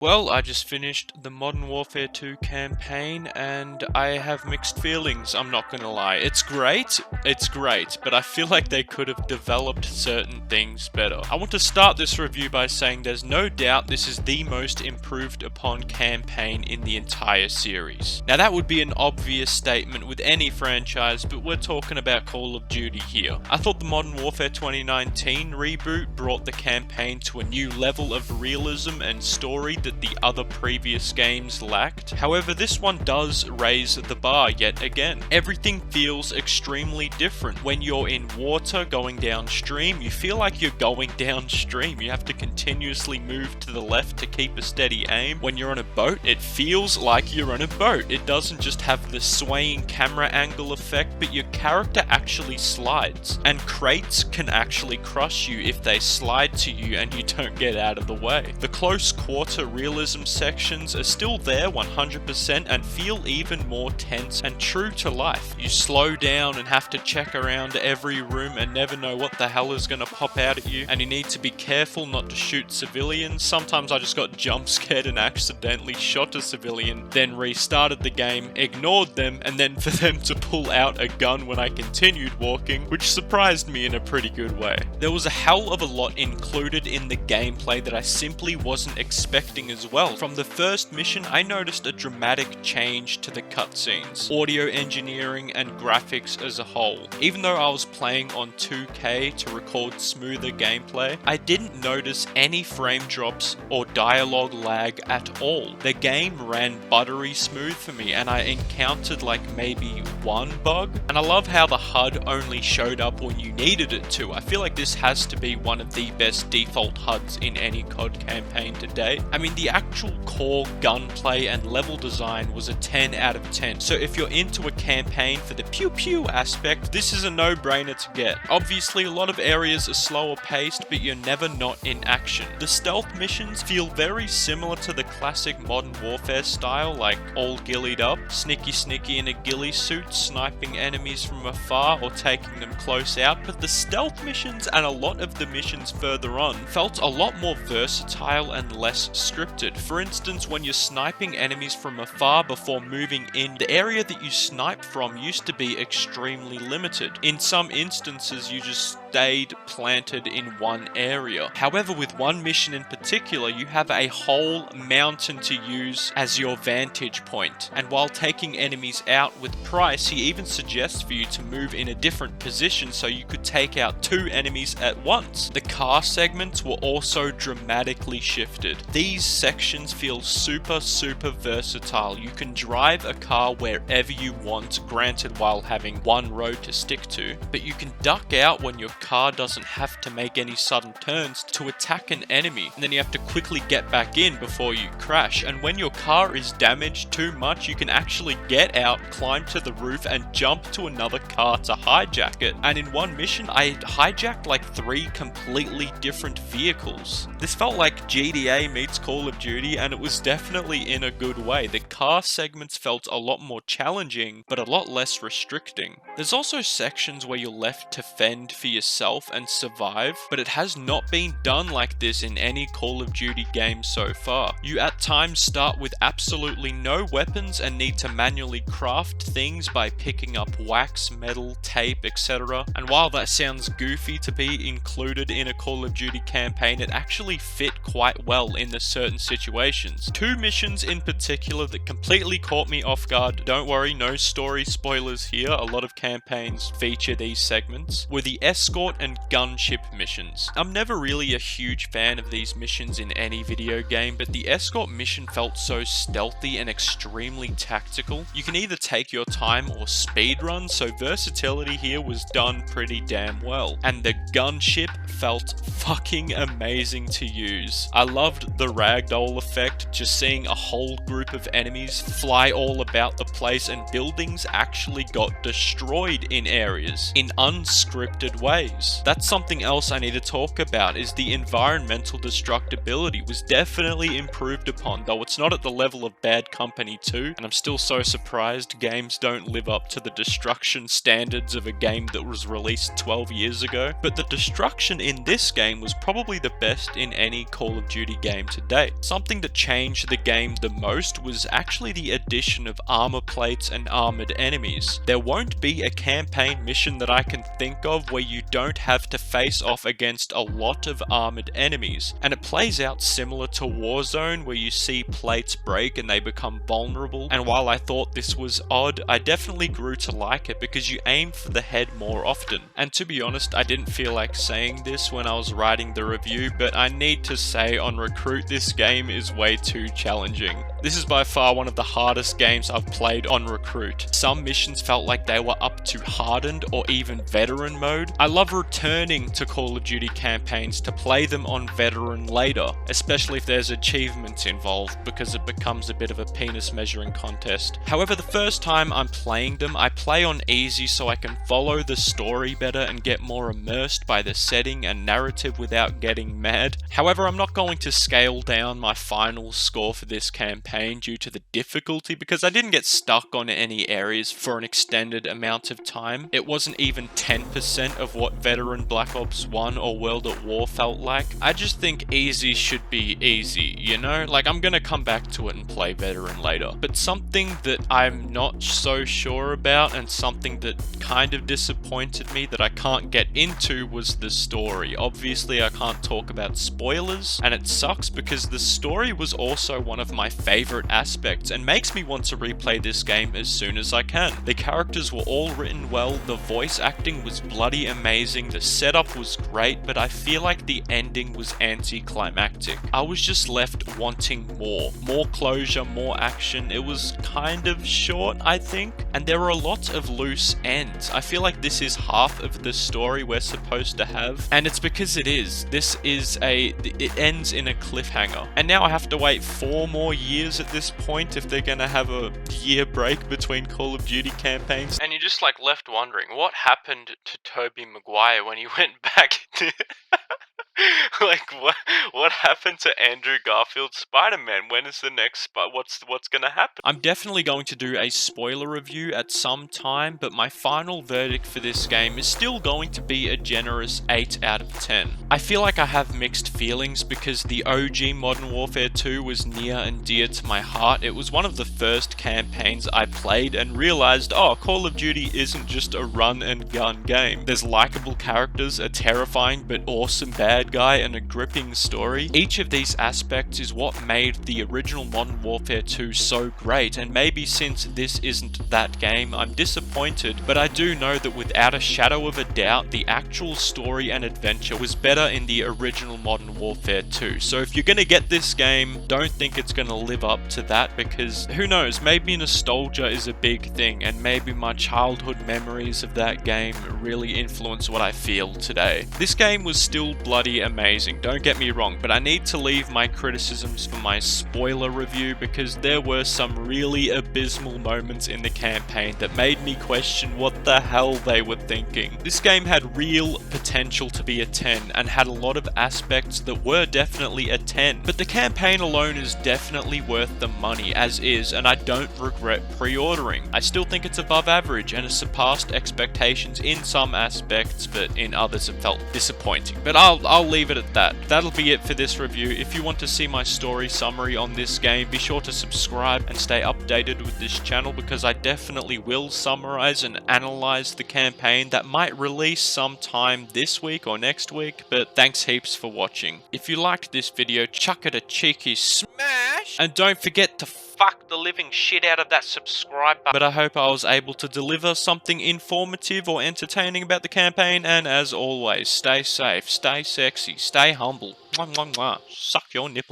Well, I just finished the Modern Warfare 2 campaign and I have mixed feelings, I'm not gonna lie. It's great, but I feel like they could have developed certain things better. I want to start this review by saying there's no doubt this is the most improved upon campaign in the entire series. Now that would be an obvious statement with any franchise, but we're talking about Call of Duty here. I thought the Modern Warfare 2019 reboot brought the campaign to a new level of realism and story that the other previous games lacked. However, this one does raise the bar yet again. Everything feels extremely different. When you're in water going downstream, you feel like you're going downstream. You have to continuously move to the left to keep a steady aim. When you're on a boat, it feels like you're on a boat. It doesn't just have the swaying camera angle effect, but your character actually slides. And crates can actually crush you if they slide to you and you don't get out of the way. The close quarter realism sections are still there 100% and feel even more tense and true to life. You slow down and have to check around every room and never know what the hell is going to pop out at you, and you need to be careful not to shoot civilians. Sometimes I just got jump scared and accidentally shot a civilian, then restarted the game, ignored them, and then for them to pull out a gun when I continued walking, which surprised me in a pretty good way. There was a hell of a lot included in the gameplay that I simply wasn't expecting as well. From the first mission, I noticed a dramatic change to the cutscenes, audio engineering, and graphics as a whole. Even though I was playing on 2K to record smoother gameplay, I didn't notice any frame drops or dialogue lag at all. The game ran buttery smooth for me, and I encountered like maybe one bug. And I love how the HUD only showed up when you needed it to. I feel like this has to be one of the best default HUDs in any COD campaign to date. I mean, the actual core gunplay and level design was a 10 out of 10. So if you're into a campaign for the pew pew aspect, this is a no-brainer to get. Obviously, a lot of areas are slower paced, but you're never not in action. The stealth missions feel very similar to the classic Modern Warfare style, like all ghillied up, sneaky in a ghillie suit, sniping enemies from afar or taking them close out, but the stealth missions and a lot of the missions further on felt a lot more versatile and less scripted. For instance, when you're sniping enemies from afar before moving in, the area that you snipe from used to be extremely limited. In some instances, you just stayed planted in one area. However, with one mission in particular, you have a whole mountain to use as your vantage point. And while taking enemies out with Price, he even suggests for you to move in a different position so you could take out two enemies at once. The car segments were also dramatically shifted. These sections feel super versatile. You can drive a car wherever you want, granted while having one road to stick to, but you can duck out when your car doesn't have to make any sudden turns to attack an enemy, and then you have to quickly get back in before you crash. And when your car is damaged too much, you can actually get out, climb to the roof, and jump to another car to hijack it. And in one mission, I hijacked like 3 completely different vehicles. This felt like GTA meets Call of Duty, and it was definitely in a good way. The car segments felt a lot more challenging, but a lot less restricting. There's also sections where you're left to fend for yourself and survive, but it has not been done like this in any Call of Duty game so far. You at times start with absolutely no weapons and need to manually craft things by picking up wax, metal, tape, etc. And while that sounds goofy to be included in a Call of Duty campaign, it actually fit quite well in the certain situations. 2 missions in particular that completely caught me off guard, don't worry, no story spoilers here, a lot of campaigns feature these segments, were the escort and gunship missions. I'm never really a huge fan of these missions in any video game, but the escort mission felt so stealthy and extremely tactical. You can either take your time or speedrun, so versatility here was done pretty damn well. And the gunship felt fucking amazing to use. I loved the ragdoll effect, just seeing a whole group of enemies fly all about the place, and buildings actually got destroyed in areas in unscripted ways. enemies. That's something else I need to talk about, is the environmental destructibility was definitely improved upon, though it's not at the level of Bad Company 2, and I'm still so surprised games don't live up to the destruction standards of a game that was released 12 years ago. But the destruction in this game was probably the best in any Call of Duty game to date. Something that changed the game the most was actually the addition of armor plates and armored enemies. There won't be a campaign mission that I can think of where you don't have to face off against a lot of armored enemies, and it plays out similar to Warzone, where you see plates break and they become vulnerable. And while I thought this was odd, I definitely grew to like it because you aim for the head more often. And to be honest, I didn't feel like saying this when I was writing the review, but I need to say on Recruit, this game is way too challenging. This is by far one of the hardest games I've played on Recruit. Some missions felt like they were up to hardened or even veteran mode. I love returning to Call of Duty campaigns to play them on veteran later, especially if there's achievements involved, because it becomes a bit of a penis measuring contest. However, the first time I'm playing them, I play on easy so I can follow the story better and get more immersed by the setting and narrative without getting mad. However, I'm not going to scale down my final score for this campaign due to the difficulty, because I didn't get stuck on any areas for an extended amount of time. It wasn't even 10% of what veteran Black Ops 1 or World at War felt like. I just think easy should be easy, you know? Like, I'm gonna come back to it and play veteran later. But something that I'm not so sure about, and something that kind of disappointed me that I can't get into, was the story. Obviously, I can't talk about spoilers, and it sucks because the story was also one of my favorite aspects and makes me want to replay this game as soon as I can. The characters were all written well, the voice acting was bloody amazing, the setup was great, but I feel like the ending was anticlimactic. I was just left wanting more. More closure, more action. It was kind of short, I think, and there were a lot of loose ends. I feel like this is half of the story we're supposed to have, and it's because it is. It ends in a cliffhanger. And now I have to wait 4 more years at this point if they're gonna have a year break between Call of Duty campaigns. And you're just like left wondering, what happened to Tobey Maguire when he went back to... Like, what happened to Andrew Garfield's Spider-Man? When is the next what's gonna happen? I'm definitely going to do a spoiler review at some time, but my final verdict for this game is still going to be a generous 8 out of 10. I feel like I have mixed feelings because the OG Modern Warfare 2 was near and dear to my heart. It was one of the first campaigns I played and realized, oh, Call of Duty isn't just a run and gun game. There's likable characters, a terrifying but awesome bad guy, and a gripping story. Each of these aspects is what made the original Modern Warfare 2 so great, and maybe since this isn't that game, I'm disappointed, but I do know that without a shadow of a doubt, the actual story and adventure was better in the original Modern Warfare 2. So if you're gonna get this game, don't think it's gonna live up to that, because who knows, maybe nostalgia is a big thing, and maybe my childhood memories of that game really influence what I feel today. This game was still bloody amazing, don't get me wrong, but I need to leave my criticisms for my spoiler review because there were some really abysmal moments in the campaign that made me question what the hell they were thinking. This game had real potential to be a 10 and had a lot of aspects that were definitely a 10, but the campaign alone is definitely worth the money as is, and I don't regret pre-ordering. I still think it's above average and has surpassed expectations in some aspects, but in others it felt disappointing. But I'll leave it at that. That'll be it for this review. If you want to see my story summary on this game, be sure to subscribe and stay updated with this channel because I definitely will summarize and analyze the campaign that might release sometime this week or next week, but thanks heaps for watching. If you liked this video, chuck it a cheeky smash, and don't forget to fuck the living shit out of that subscribe button. But I hope I was able to deliver something informative or entertaining about the campaign, and as always, stay safe, stay sexy, stay humble. Mwah, mwah, mwah. Suck your nipple.